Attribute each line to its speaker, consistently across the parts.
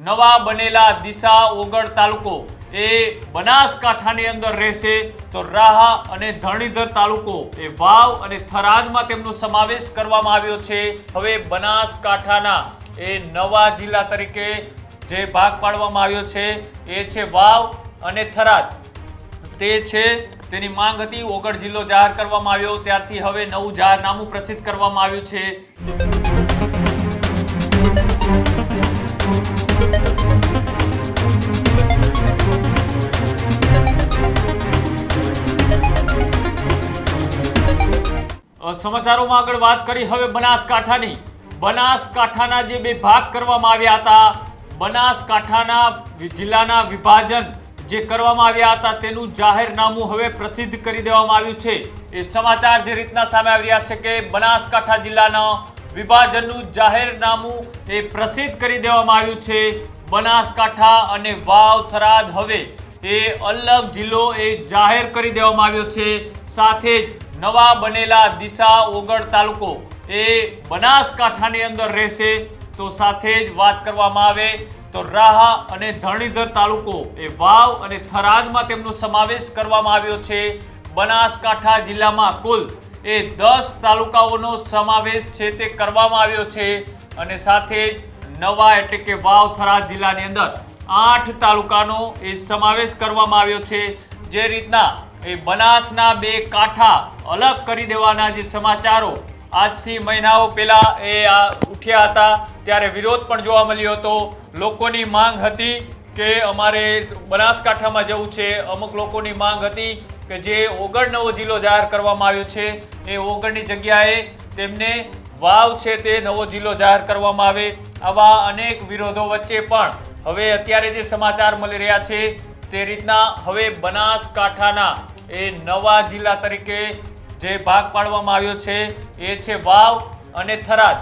Speaker 1: નવા બનેલા દિશા ઓગળ તાલુકો એ બનાસકાંઠાની અંદર રહેશે, તો રાહા અને ધરણીધર તાલુકો એ વાવ અને થરાદમાં તેમનો સમાવેશ કરવામાં આવ્યો છે। હવે બનાસકાંઠાના એ નવા જિલ્લા તરીકે જે ભાગ પાડવામાં આવ્યો છે એ છે વાવ અને થરાદ। તે છે તેની માંગ હતી, ઓગળ જિલ્લો જાહેર કરવામાં આવ્યો ત્યારથી હવે નવું જાહેરનામું પ્રસિદ્ધ કરવામાં આવ્યું છે। સમાચારોમાં આગળ વાત કરી હવે બનાસકાંઠાની। બનાસકાંઠાના જે બે ભાગ કરવામાં આવ્યા હતા, બનાસકાંઠાના જિલ્લાના વિભાજન જે કરવામાં આવ્યા હતા તેનું જાહેરનામું હવે પ્રસિદ્ધ કરી દેવામાં આવ્યું છે। એ સમાચાર જે રીતના સામે આવી રહ્યા છે કે બનાસકાંઠા જિલ્લાના વિભાજનનું જાહેરનામું એ પ્રસિદ્ધ કરી દેવામાં આવ્યું છે। બનાસકાંઠા અને વાવ થરાદ હવે એ અલગ જિલ્લો એ જાહેર કરી દેવામાં આવ્યો છે। સાથે જ નવા બનેલા દિશા ઓગળ તાલુકો એ બનાસકાંઠાની અંદર રહેશે, તો સાથે જ વાત કરવામાં આવે તો રાહા અને ધરણીધર તાલુકો એ વાવ અને થરાદમાં તેમનો સમાવેશ કરવામાં આવ્યો છે। બનાસકાંઠા જિલ્લામાં કુલ એ 10 તાલુકાઓનો સમાવેશ છે તે કરવામાં આવ્યો છે અને સાથે જ નવા એટલે કે વાવ થરાદ જિલ્લાની અંદર 8 તાલુકાનો એ સમાવેશ કરવામાં આવ્યો છે। જે રીતના એ બનાસના બે કાંઠા અલગ કરી દેવાના જે સમાચારો આજથી મહિનાઓ પહેલા એ ઉઠ્યા હતા ત્યારે વિરોધ પણ જોવા મળ્યો હતો। લોકોની માંગ હતી કે અમારે બનાસકાંઠામાં જવું છે। અમુક લોકોની માંગ હતી કે જે ઓગળ નવો જિલ્લો જાહેર કરવામાં આવ્યો છે એ ઓગળની જગ્યાએ તેમને વાવ છે તે નવો જિલ્લો જાહેર કરવામાં આવે। આવા અનેક વિરોધો વચ્ચે પણ હવે અત્યારે જે સમાચાર મળી રહ્યા છે તે રીતના હવે બનાસકાંઠાના એ નવા જિલ્લા તરીકે જે ભાગ પાડવામાં આવ્યો છે એ છે વાવ અને થરાદ।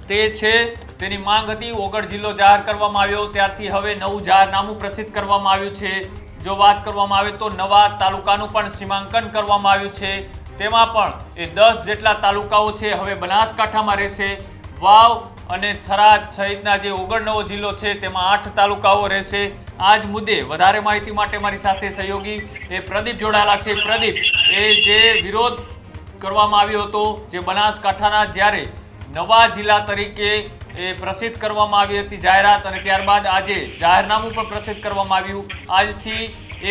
Speaker 1: તે છે તેની માંગ હતી, ઓગળ જિલ્લો જાહેર કરવામાં આવ્યો ત્યારથી હવે નવું જાહેરનામું પ્રસિદ્ધ કરવામાં આવ્યું છે। જો વાત કરવામાં આવે તો નવા તાલુકાનું પણ સીમાંકન કરવામાં આવ્યું છે, તેમાં પણ એ 10 જેટલા તાલુકાઓ છે હવે બનાસકાંઠામાં રહેશે। વાવ અને થરાદ સહિતના જે ઓગળ નવો જિલ્લો છે તેમાં 8 તાલુકાઓ રહેશે। આ જ મુદ્દે વધારે માહિતી માટે મારી સાથે સહયોગી એ પ્રદીપ જોડાયેલા છે। પ્રદીપ, એ જે વિરોધ કરવામાં આવ્યો હતો જે બનાસકાંઠાના જ્યારે નવા જિલ્લા તરીકે એ પ્રસિદ્ધ કરવામાં આવી હતી જાહેરાત અને ત્યારબાદ આજે જાહેરનામું પણ પ્રસિદ્ધ કરવામાં આવ્યું। આજથી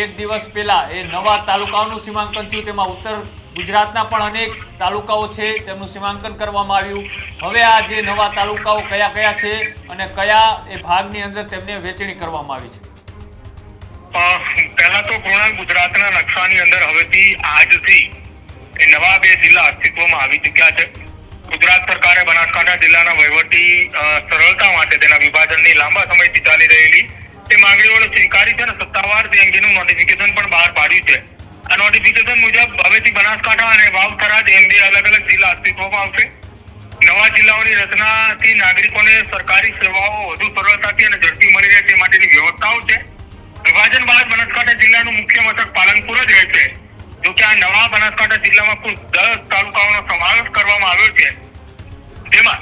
Speaker 1: એક દિવસ પહેલા એ નવા તાલુકાઓનું સીમાંકન થયું, તેમાં ઉત્તર ગુજરાતના પણ અનેક તાલુકાઓ છે તેમનું સીમાંકન કરવામાં આવ્યું। હવે આ જે નવા તાલુકાઓ કયા કયા છે અને કયા એ ભાગની અંદર તેમને વહેંચણી કરવામાં આવી છે?
Speaker 2: પહેલા તો પૂર્ણ ગુજરાતના નકશાની અંદર હવેથી આજથી એ નવા બે જિલ્લા અસ્તિત્વમાં આવી ચૂક્યા છે। ગુજરાત સરકારે બનાસકાંઠા જિલ્લાના વહીવટી સરળતા માટે તેના વિભાજનની લાંબા સમયથી ચાલી રહેલી તે માંગણીઓને સ્વીકારી છે અને સત્તાવાર તે અંગેનું નોટિફિકેશન પણ બહાર પાડ્યું છે। આ નોટિફિકેશન મુજબ હવેથી બનાસકાંઠા અને વાવ થરાદ એમ બે અલગ અલગ જિલ્લા અસ્તિત્વમાં આવશે। નવા જિલ્લાઓની રચનાથી નાગરિકોને સરકારી સેવાઓ વધુ સરળતાથી અને ઝડપી મળી રહે તે માટેની વ્યવસ્થાઓ છે। વિભાજન બાદ બનાસકાંઠા જિલ્લાનું મુખ્ય મથક પાલનપુર જ રહેશે। જો કે આ નવા બનાસકાંઠા જિલ્લામાં કુલ 10 તાલુકાઓનો સમાવેશ કરવામાં આવ્યો છે, જેમાં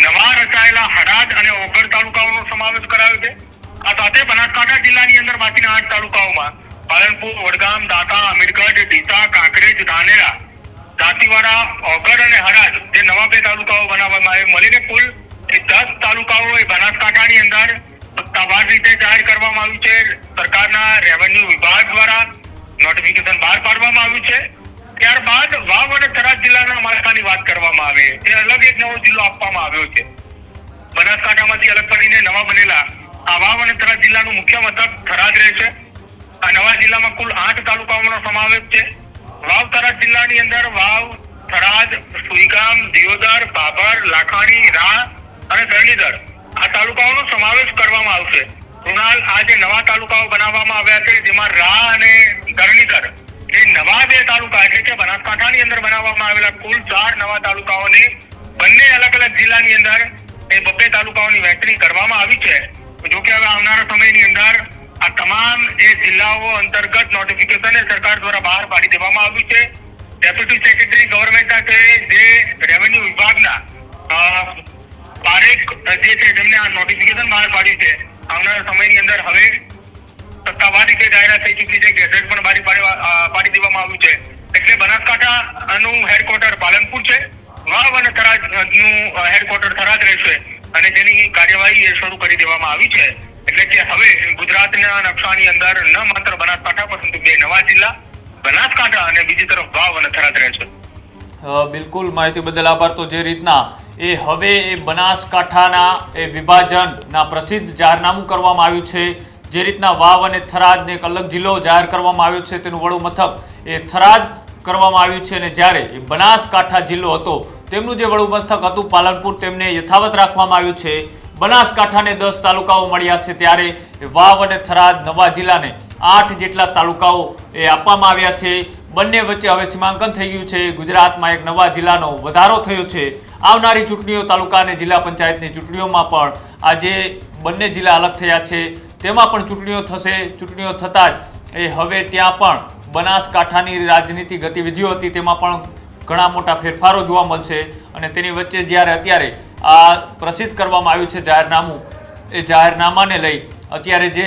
Speaker 2: નવા રચાયેલા હરાદ અને ઓગળ તાલુકાઓનો સમાવેશ કરાયો છે। આ સાથે બનાસકાંઠા જિલ્લાની અંદર બાકીના 8 તાલુકાઓમાં પાલનપુર, વડગામ, દાંતા, અમીરગઢ, ડીસા, કાંકરેજ, ધાનેરા, દાંતીવાડા, ઓગળ અને હરાદ જે નવા બે તાલુકાઓ બનાવવામાં આવે મળીને કુલ 10 તાલુકાઓ એ બનાસકાંઠાની અંદર સત્તાવાર રીતે જાહેર કરવામાં આવ્યું છે। સરકારના રેવન્યુ વિભાગ દ્વારા નોટિફિકેશન બહાર પાડવામાં આવ્યું છે। ત્યારબાદ વાવ અને થરાદ જિલ્લાના માળખાની વાત કરવામાં આવે તે અલગ એક નવો જિલ્લો આપવામાં આવ્યો છે। બનાસકાંઠામાંથી અલગ પડીને નવા બનેલા આ વાવ અને થરાદ જિલ્લાનું મુખ્ય મથક થરાદ રહેશે। આ નવા જિલ્લામાં કુલ 8 તાલુકાઓનો સમાવેશ છે। વાવ થરાદ જિલ્લાની અંદર વાવ, થરાદ, સુઈગામ, દિયોદર, બાબર, લાખાણી, રાહ અને ધરણીધર આ તાલુકાઓનો સમાવેશ કરવામાં આવશે। કૃણાલ, આ જે નવા તાલુકાઓ બનાવવામાં આવ્યા છે જેમાં રાહ અને ધરણીધર એ નવા બે તાલુકા એટલે કે બનાસકાંઠાની અંદર બનાવવામાં આવેલા કુલ 4 નવા તાલુકાઓને બંને અલગ અલગ જિલ્લાની અંદર એ 2 તાલુકાઓની વહેંચણી કરવામાં આવી છે। જો કે હવે આવનારા સમયની અંદર આ તમામ જે જિલ્લાઓ અંતર્ગત નોટિફિકેશન સરકાર દ્વારા બહાર પાડી દેવામાં આવ્યું છે। ડેપ્યુટી સેક્રેટરી ગવર્મેન્ટના છે જે રેવન્યુ વિભાગના પારેખ જે છે તેમને આ નોટિફિકેશન બહાર પાડ્યું છે। આવનારા સમયની અંદર હવે સત્તાવાર રીતે જાહેરાત થઈ ચૂકી છે, ગેઝેટ પણ પાડી દેવામાં આવ્યું છે. એટલે બનાસકાંઠાનું હેડક્વાર્ટર પાલનપુર છે, વાવ અને થરાદનું હેડક્વાર્ટર થરાદ રહેશે અને તેની કાર્યવાહી શરૂ કરી દેવામાં આવી છે. એટલે કે હવે ગુજરાતના નકશાની અંદર ન માત્ર બનાસકાંઠા પરંતુ બે નવા જિલ્લા બનાસકાંઠા અને બીજી તરફ વાવ અને થરાદ રહેશે.
Speaker 1: બિલકુલ, માહિતી બદલ આભાર. તો જે રીતના હવે એ બનાસકાંઠાના એ વિભાજનના પ્રસિદ્ધ જાહેરનામું કરવામાં આવ્યું છે, જે રીતના વાવ અને થરાદને એક અલગ જિલ્લો જાહેર કરવામાં આવ્યો છે, તેનું વડું મથક એ થરાદ કરવામાં આવ્યું છે, અને જ્યારે એ બનાસકાંઠા જિલ્લો હતો તેમનું જે વડું મથક હતું પાલનપુર તેમને યથાવત રાખવામાં આવ્યું છે. બનાસકાંઠાને 10 તાલુકાઓ મળ્યા છે, ત્યારે વાવ અને થરાદ નવા જિલ્લાને 8 જેટલા તાલુકાઓ એ આપવામાં આવ્યા છે. બંને વચ્ચે હવે સીમાંકન થઈ ગયું છે. ગુજરાતમાં એક નવા જિલ્લાનો વધારો થયો છે. આવનારી ચૂંટણીઓ, તાલુકા અને જિલ્લા પંચાયતની ચૂંટણીઓમાં પણ આજે બંને જિલ્લા અલગ થયા છે, તેમાં પણ ચૂંટણીઓ થશે. ચૂંટણીઓ થતાં જ હવે ત્યાં પણ બનાસકાંઠાની રાજનીતિ ગતિવિધિઓ હતી તેમાં પણ ઘણા મોટા ફેરફારો જોવા મળશે. અને તેની વચ્ચે જ્યારે અત્યારે આ પ્રસિદ્ધ કરવામાં આવ્યું છે જાહેરનામું, એ જાહેરનામાને લઈ અત્યારે જે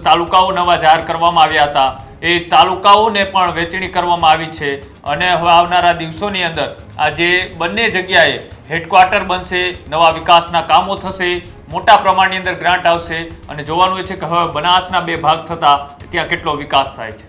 Speaker 1: તાલુકાઓ નવા જાહેર કરવામાં આવ્યા હતા એ તાલુકાઓને પણ વહેંચણી કરવામાં આવી છે. અને હવે આવનારા દિવસોની અંદર આ જે બંને જગ્યાએ હેડક્વાર્ટર બનશે, નવા વિકાસના કામો થશે, મોટા પ્રમાણની અંદર ગ્રાન્ટ આવશે અને જોવાનું એ છે કે હવે બનાસના 2 ભાગ થતા ત્યાં કેટલો વિકાસ થાય છે.